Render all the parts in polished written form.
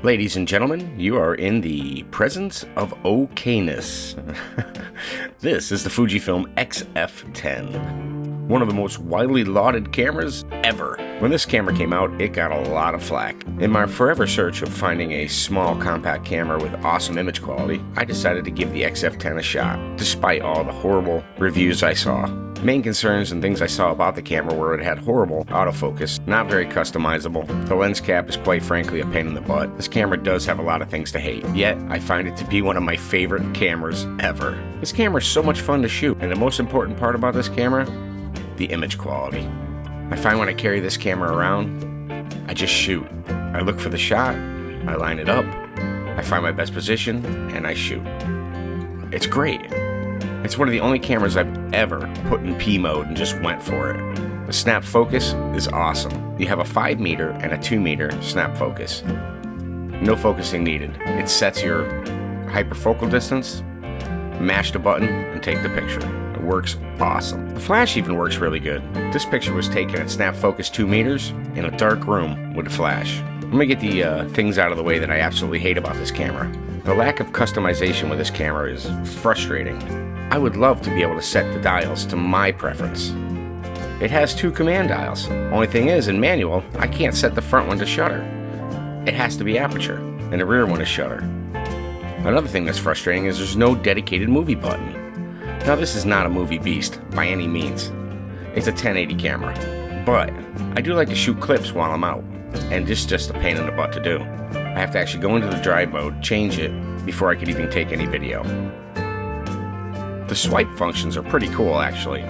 Ladies and gentlemen, you are in the presence of okayness. This is the Fujifilm XF10, one of the most widely lauded cameras ever. When this camera came out, it got a lot of flack. In my forever search of finding a small compact camera with awesome image quality, I decided to give the XF10 a shot, despite all the horrible reviews I saw. Main concerns and things I saw about the camera were it had horrible autofocus, not very customizable. The lens cap is quite frankly a pain in the butt. This camera does have a lot of things to hate, yet I find it to be one of my favorite cameras ever. This camera is so much fun to shoot, and the most important part about this camera, the image quality. I find when I carry this camera around, I just shoot. I look for the shot, I line it up, I find my best position, and I shoot. It's great. It's one of the only cameras I've ever put in P mode and just went for it. The snap focus is awesome. You have a 5 meter and a 2 meter snap focus. No focusing needed. It sets your hyperfocal distance, mash the button, and take the picture. It works awesome. The flash even works really good. This picture was taken at snap focus 2 meters in a dark room with a flash. Let me get the things out of the way that I absolutely hate about this camera. The lack of customization with this camera is frustrating. I would love to be able to set the dials to my preference. It has 2 command dials. Only thing is, in manual, I can't set the front one to shutter. It has to be aperture, and the rear one is shutter. Another thing that's frustrating is there's no dedicated movie button. Now this is not a movie beast, by any means. It's a 1080 camera. But I do like to shoot clips while I'm out, and this is just a pain in the butt to do. I have to actually go into the drive mode, change it, before I could even take any video. The swipe functions are pretty cool, actually.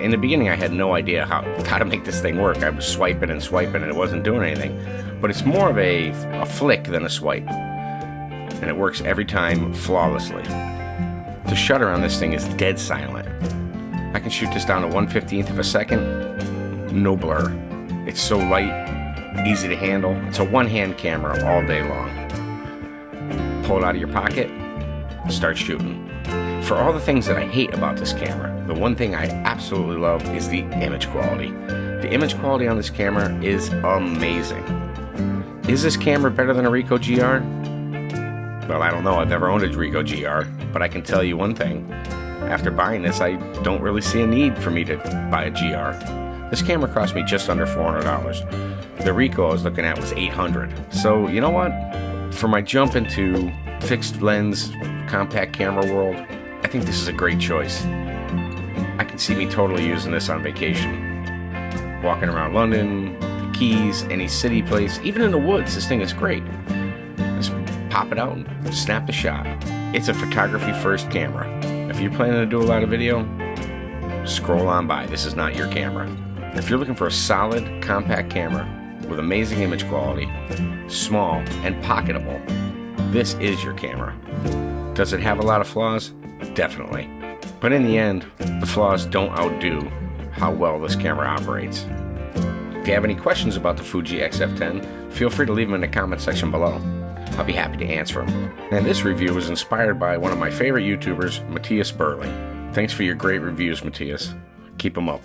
In the beginning, I had no idea how to make this thing work. I was swiping and swiping, and it wasn't doing anything. But it's more of a flick than a swipe, and it works every time flawlessly. The shutter on this thing is dead silent. I can shoot this down to 1/15th of a second, no blur. It's so light, easy to handle. It's a one-hand camera all day long. Pull it out of your pocket, start shooting. For all the things that I hate about this camera, the one thing I absolutely love is the image quality. The image quality on this camera is amazing. Is this camera better than a Ricoh GR? Well, I don't know. I've never owned a Ricoh GR, but I can tell you one thing. After buying this, I don't really see a need for me to buy a GR. This camera cost me just under $400. The Ricoh I was looking at was $800. So, you know what? For my jump into fixed lens, compact camera world, I think this is a great choice. I can see me totally using this on vacation. Walking around London, the Keys, any city place, even in the woods, this thing is great. Just pop it out and snap the shot. It's a photography first camera. If you're planning to do a lot of video, scroll on by. This is not your camera. If you're looking for a solid, compact camera with amazing image quality, small and pocketable, this is your camera. Does it have a lot of flaws? Definitely. But in the end, the flaws don't outdo how well this camera operates. If you have any questions about the Fuji XF10, feel free to leave them in the comment section below. I'll be happy to answer them. And this review was inspired by one of my favorite YouTubers, MIII Burley. Thanks for your great reviews, Matthias. Keep them up.